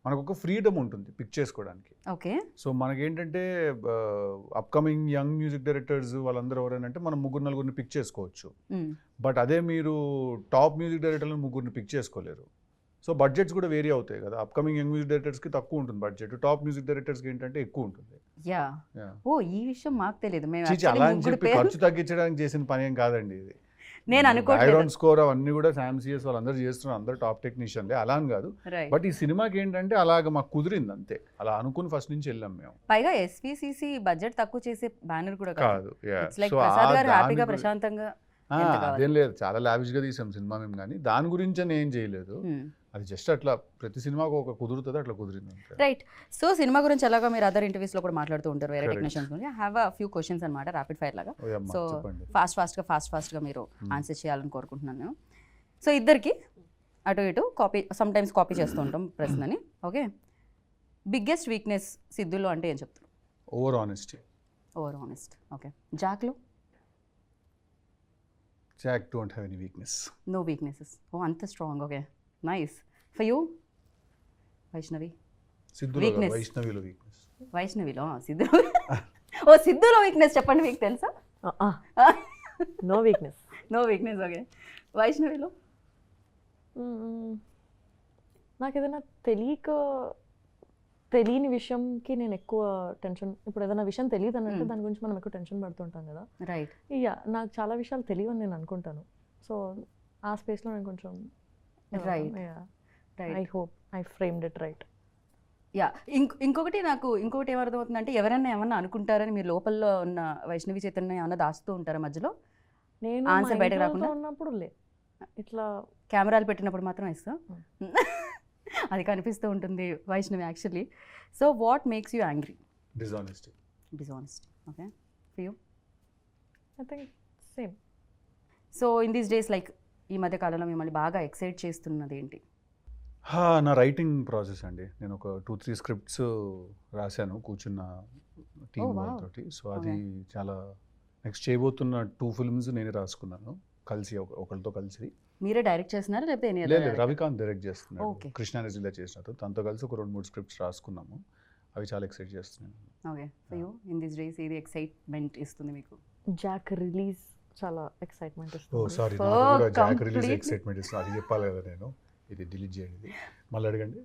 మనకు ఒక ఫ్రీడమ్ ఉంటుంది పిక్ చేసుకోవడానికి. ఓకే. సో మనకేంటంటే అప్కమింగ్ యంగ్ మ్యూజిక్ డైరెక్టర్స్ వాళ్ళందరూ ఎవరైనా మనం ముగ్గురు నలుగురిని పిక్ చేసుకోవచ్చు. బట్ అదే మీరు టాప్ మ్యూజిక్ డైరెక్టర్లను ముగ్గురిని పిక్ చేసుకోలేరు. సో బడ్జెట్స్ కూడా వేరీ అవుతాయి కదా. అప్కమింగ్ యంగ్ మ్యూజిక్ డైరెక్టర్స్కి తక్కువ ఉంటుంది బడ్జెట్, టాప్ మ్యూజిక్ డైరెక్టర్స్కి ఏంటంటే ఎక్కువ ఉంటుంది. యా. ఓ ఈ విషయం మాకు తెలియదు. మేము చీచి అలా అని చెప్పి ఖర్చు తగ్గించడానికి చేసిన పని ఏం కాదండి ఇది. నేను అనుకోవట్లేదు. బ్యాక్గ్రౌండ్ స్కోర్ అవన్నీ కూడా SAM/CS వాళ్ళందరూ చేస్తున్నారు, అందరూ టాప్ టెక్నీషియన్లే, అలా అని కాదు. బట్ ఈ సినిమాకి ఏంటంటే అలాగ మాకు కుదిరింది అంతే, అలా అనుకుని ఫస్ట్ నుంచి వెళ్ళాం మేము. పైగా SVCC బడ్జెట్ తక్కువ చేసే బ్యానర్ కూడా కాదు. ప్రసాద్ గారు హ్యాపీగా ప్రశాంతంగా అదేం లేదు, చాలా లావిష్ గా తీసాం సినిమా మేము, కానీ దాని గురించి అని ఏం చేయలేదు. అది జస్ట్ అట్లా ప్రతి సినిమాకు ఒక కుదురుతుంది, అట్లా కుదిరింది. రైట్. సో సినిమా గురించి ఎలాగో మీరు అదర్ ఇంటర్వ్యూస్ లో కూడా మాట్లాడుతూ ఉంటారు వేరే టెక్నీషియన్స్ గురించి. I have a few questions అన్నమాట, ర్యాపిడ్ ఫైర్ లాగా. సో ఫాస్ట్ గా మీరు ఆన్సర్ చేయాలని కోరుకుంటున్నాను నేను. సో ఇద్దరికి అటు ఇటు కాపీ, సమ్ టైమ్స్ కాపీ చేస్తూ ఉంటాం ప్రశ్నని. ఓకే. బిగ్గెస్ట్ వీక్నెస్ సిద్ధులో అంటే ఏం చెప్తారు? Over honest. ఓకే. జాక్లో? Jack don't have any weakness. No weaknesses. Oh, anta strong. Okay. Nice. For you? Vaishnavi? Siddhulo Vaishnaviలో weakness. Vaishnaviలో సిద్ధులో. ఓ సిద్ధులో వీక్నెస్ చెప్పండి, మీకు తెలుసా? No weakness. ఓకే. వైష్ణవిలో? నాకు ఏదైనా తెలియని విషయంకి నేను ఎక్కువ టెన్షన్, ఇప్పుడు ఏదైనా విషయం తెలియదు అన్నట్టు దాని గురించి మనం ఎక్కువ టెన్షన్ పడుతుంటాం కదా. రైట్. నాకు చాలా విషయాలు తెలియని నేను అనుకుంటాను. సో ఆ స్పేస్లో నేను కొంచెం I hope I framed it right. Yeah. ఇంకొకటి ఏమర్థమవుతుందంటే, ఎవరైనా ఏమన్నా అనుకుంటారని మీరు లోపల ఉన్న వైష్ణవి చైతన్య ఏమన్నా దాస్తూ ఉంటారా మధ్యలో? నేను ఆన్సర్ బయటకు రాకుండా ఉన్నప్పుడు ఇట్లా కెమెరాలు పెట్టినప్పుడు మాత్రం ఇస్తా. అది కనిపిస్తూ ఉంటుంది Vaishnavi actually. So what makes you angry? Dishonesty. Okay. For you? I think same. So in these days like ఈ మధ్య కాలంలో మిమ్మల్ని బాగా ఎక్సైట్ చేస్తున్నది ఏంటి? నా రైటింగ్ ప్రాసెస్ అండి. నేను ఒక 2-3 స్క్రిప్ట్స్ రాశాను కూర్చున్న టీమ్ వాళ్ళతోటి. సో అది చాలా నెక్స్ట్ చేయబోతున్న 2 ఫిల్మ్స్ నేనే రాసుకున్నాను కలిసి, ఒకరితో కలిసి. మీరే డైరెక్ట్ చేస్తున్నారా లేకపోతే? లేదు, రవికాంత్ డైరెక్ట్ చేస్తున్నాడు, కృష్ణానదిలో చేసినట్టు. తనతో కలిసి ఒక 2-3 స్క్రిప్ట్స్ రాసుకున్నాము. అవి చాలా ఎక్సైట్ చేస్తున్నాను. Okay. For you in this days ఏది ఎక్సైట్మెంట్ ఇస్తుంది మీకు? జాక్ రిలీజ్ చాలా ఎక్సైట్మెంట్ ఇస్తుంది. ఓ సారీ, నాకు కూడా జాక్ రిలీజ్ ఎక్సైట్మెంట్ ఇస్తుంది. అది చెప్పాలి కదా నేను, ఇది డిలీట్ చేయండి, మళ్ళీ అడగండి.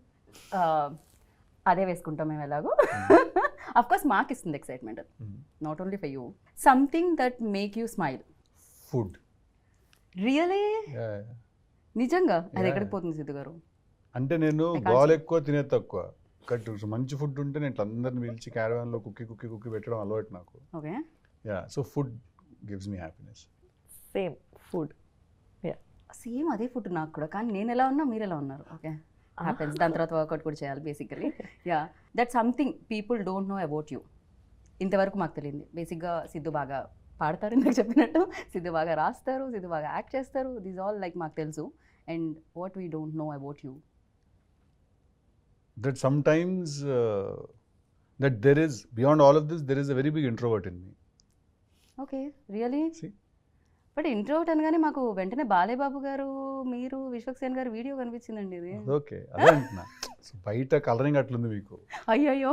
అదే వేసుకుంటాం మేము ఎలాగో. అఫ్ కోర్స్ మాకు ఇస్తుంది excitement, not only for you. Something that make you smile? Food. Really? నిజంగా? అది ఎక్కడికి పోతుంది సిద్ధు గారు? అంటే నేను గోల్ ఎక్కువ తినేది తక్కువ. మంచి ఫుడ్ ఉంటే నేను అందరిని పిలిచి క్యారవాన్లో కుక్కి పెట్టడం అలవాటు నాకు. Okay. Yeah. So food gives me happiness. Same food. Same అదే ఫుడ్ నాకు కూడా, కానీ నేను ఎలా ఉన్నా మీరు ఎలా ఉన్నారు. ఓకే. హ్యాపెన్స్. దాని తర్వాత వర్కౌట్ కూడా చేయాలి basically. Yeah. That something people don't know about you. ఇంతవరకు మాకు తెలియదు. బేసిక్గా సిద్ధు బాగా పాడతారు, ఇందాక చెప్పినట్టు. సిద్ధు బాగా రాస్తారు, సిద్ధు బాగా యాక్ట్ చేస్తారు. దీస్ ఆల్ లైక్ మాకు తెలుసు. And what we don't know about you? That sometimes that there is, beyond all of this, there is a very big introvert in me. Okay. Really? See? But introvert అనగానే మాకు వెంటనే బాలేబాబు గారు, మీరు, విశ్వక్సేన్ గారు video కనిపించిందండి. ఇది ఓకే, అదే అంటున్నా. బయట కలరింగ్ అట్లుంది మీకు, అయ్యో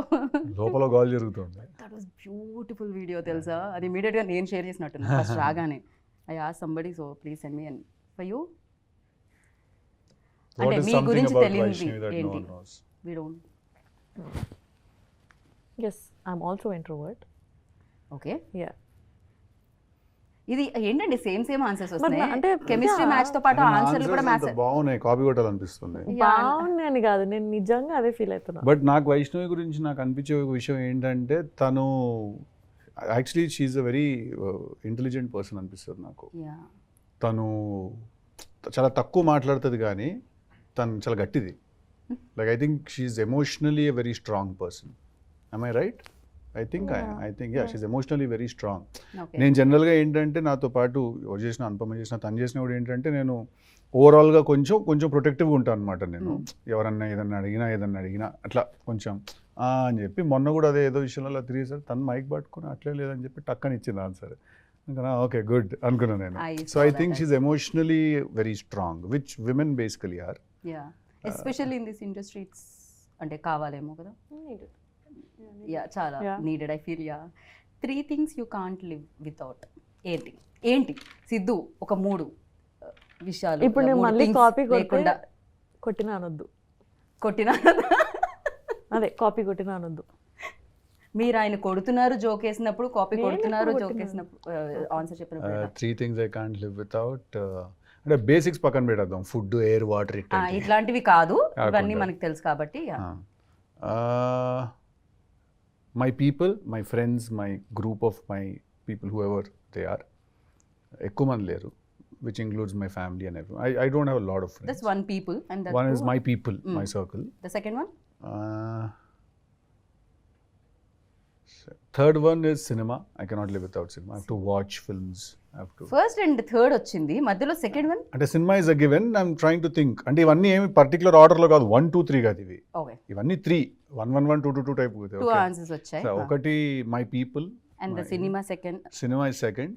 లోపల గోల్ జరుగుతుంది. దట్ వాస్ బ్యూటిఫుల్ వీడియో తెలుసా. అది ఇమీడియట్గా నేను షేర్ చేసినట్టు ఫస్ట్ రాగానే. I asked somebody, so please send me. And for you? అంటే మీ గురించి తెలియనిది ఏంటి? We don't. Yes, I'm also introvert. Okay. Yeah. ఇది ఏంటండి సేమ్ ఆన్సర్స్ వస్తున్నాయి. అంటే కెమిస్ట్రీ మ్యాచ్ తో పాటు ఆన్సర్లు కూడా మ్యాచ్ బాగున్నాయి, కాపీ కొట్టాలనిపిస్తుంది. బాగున్నాయని కాదు, నేను నిజంగా అదే ఫీల్ అవుతున్నా. బట్ నాకు వైష్ణవి గురించి నాకు అనిపించే ఒక విషయం ఏంటంటే, తను actually she a very intelligent person అనిపిస్తుంది నాకు. తను చాలా తక్కువ మాట్లాడుతుంది కానీ తను చాలా గట్టిది. Like I think she's emotionally a very strong person. Am I right? I think yeah, she's emotionally very strong. నేను జనరల్గా ఏంటంటే నాతో పాటు ఎవరు చేసిన, అనుపమ చేసిన, తను చేసిన కూడా ఏంటంటే నేను ఓవరాల్గా కొంచెం ప్రొటెక్టివ్గా ఉంటాను అనమాట. నేను ఎవరన్నా ఏదన్నా అడిగినా అట్లా కొంచెం అని చెప్పి, మొన్న కూడా అదే ఏదో విషయంలో అలా తిరిగేసారు, తను మైక్ పట్టుకుని అట్లే లేదని చెప్పి టక్కని ఇచ్చింది ఆన్సర్. ఓకే గుడ్ అనుకున్నాను నేను. So I think she emotionally very strong, which women basically are. Especially in this industry, it's అంటే కావాలేమో కదా. యా చాలా needed I feel. Yeah 3 things you can't live without. ఏంటి ఏంటి సిద్ధు ఒక 3 విషయాలు. ఇప్పుడు నేను 3 మళ్ళీ things కాపీ లేకుండా కొట్టినా అనొద్దు. కొట్టినా అదే కాపీ కొట్టినా అనొద్దు. మీరు ఆయన కొడుతున్నారు జోక్ వేసినప్పుడు, కాపీ నేను కొడుతున్నారు ఎప్పుడు జోక్ కొట్టినాను? వేసినప్పుడు, ఆన్సర్ చెప్పినప్పుడు 3 things I can't live without. అంటే బేసిక్స్ పక్కన పెట్టేద్దాం, ఫుడ్, ఎయిర్, వాటర్, ఇట్లాంటివి కాదు, కాకుండా. ఇవన్నీ మనకు తెలుసు కాబట్టి. My people, my friends, my group of my people whoever they are. ఎక్కువ మంది లేరు, which includes my family and everyone. I don't have a lot of friends. That's one people and that One is two- my people, my circle. The second one? Third one is cinema. I cannot live without cinema. I have to watch films. I have to. First and third వచ్చింది, మధ్యలో second one. అంటే cinema is a given. I'm trying to think. అంటే ఇవన్నీ ఏమి particular ఆర్డర్లో కాదు, 1, 2, 3 కాదు ఇవి. ఓకే, ఇవన్నీ 3, 1, 1, 1, 2, 2, 2 టైప్. 2 ఆన్సర్స్ వచ్చాయి. ఒకటి my people and the cinema second. Cinema is second.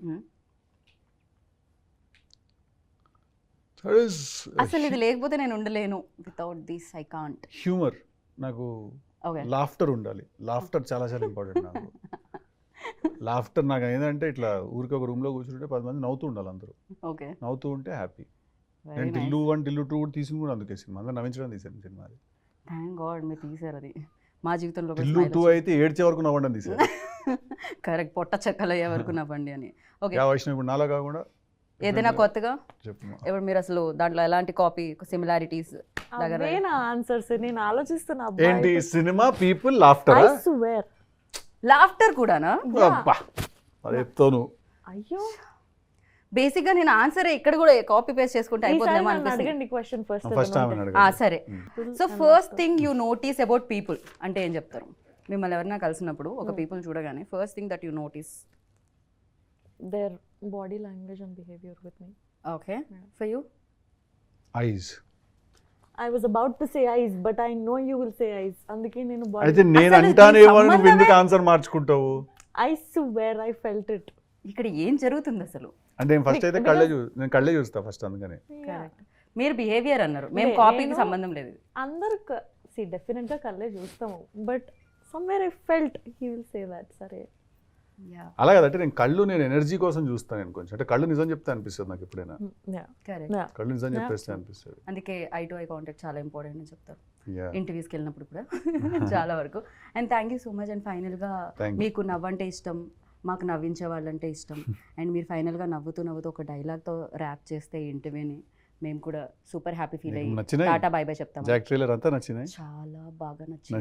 Third is అసలు ఇది లేకపోతే నేను ఉండలేను, without this I can't. Humour. నాకు ఓకే, లాఫ్టర్ ఉండాలి. లాఫ్టర్ చాలా చాలా ఇంపార్టెంట్ నాకు. లాఫ్టర్ నాకు ఏంటంటే ఇట్లా ఊరికి ఒక రూమ్లో కూర్చుంటే 10 మంది నవ్వుతూ ఉండాలి, అందరూ ఓకే, నవ్వుతూ ఉంటే హ్యాపీ. వెరీ నేను నైస్. టిల్లు 1, టిల్లు 2 కూడా తీసుకుని కూడా అందుకే సినిమా అందరూ నవ్వించడం తీసాను సినిమా. అది థ్యాంక్ గాడ్ మీరు తీసారు అది. మా జీవితంలో టిల్లు 2 అయితే ఏడ్చే వరకు నవ్వడం తీసాను. కరెక్ట్, పొట్ట చెక్కలు అయ్యే వరకు నవ్వండి అని. ఓకే, యా వైష్ణవ్, ఇప్పుడు నాలా కాకుండా ఏదైనా కొత్తగా చెప్పు. ఇప్పుడు మీరు అసలు దాంట్లో ఎలాంటి కాపీ సిమిలారిటీస్ దగ్గర అవే నా ఆన్సర్స్. నేను ఆలోచిస్తున్నా. ఏంటి cinema, people, laughter. I swear. Laughter కూడానా? అది చెప్తాను. అయ్యో, బేసిక్ గా నేను ఆన్సర్ ఇక్కడ కూడా కాపీ పేస్ట్ చేసుకుంటే ఈసారి అయిపోతుందేమో నన్ను అనిపిస్తుంది. అడగండి క్వశ్చన్ ఫస్ట్. ఫస్ట్ టైం ఆ, అడగండి. సరే. So first thing you notice about people అంటే ఏం చెప్తారు? మిమ్మల్ని ఎవరైనా కలిసినప్పుడు ఒక పీపుల్ చూడగానే first thing that you notice. their body language and behavior with me. Okay, for you? Eyes. I was about to say eyes, but I know you will say eyes. అందుకే నేను అయితే body. నేను అసలు అంటానే దీని నువ్వు సంబంధమే- ఎందుకు answer మార్చుకుంటావు? I swear I felt it. ఇక్కడ ఏం జరుగుతుంది అసలు? అంటే ఫస్ట్ అయితే నేను కళ్ళే చూస్తా ఫస్ట్, అందుకని. కరెక్ట్, మీరు బిహేవియర్ అన్నారు, మేము లే, కాపీకి నేను- సంబంధం లేదు. అందరు డెఫినెట్ గా కళ్ళే చూస్తాము, but somewhere I felt he will say that. సరే, అలా కదంటే నేను ఎనర్జీ కోసం చూస్తాను. నేను కొంచెం అంటే కళ్ళు నిజం చెప్తే అనిపిస్తుంది నాకు ఎప్పుడైనా. కరెక్ట్, కళ్ళు నిజం చెప్పేస్తే అనిపిస్తుంది. అందుకే ఐ టు ఐ కాంటాక్ట్ చాలా ఇంపార్టెంట్ అని చెప్తారు Yeah. ఇంటర్వ్యూస్కి వెళ్ళినప్పుడు కూడా చాలా వరకు. And thank you so much. And ఫైనల్గా Thank you. మీకు నవ్వంటే ఇష్టం, మాకు నవ్వించే వాళ్ళంటే ఇష్టం. అండ్ మీరు ఫైనల్గా నవ్వుతూ ఒక డైలాగ్తో ర్యాప్ చేస్తే ఇంటర్వ్యూని మేము కూడా సూపర్ హ్యాపీ ఫీల్ మీకు అయ్యి నచ్చినాయి? టాటా బై బై చెప్తాం. జాక్ ట్రైలర్ అంతా నచ్చినాయి. చాలా బాగా నచ్చింది.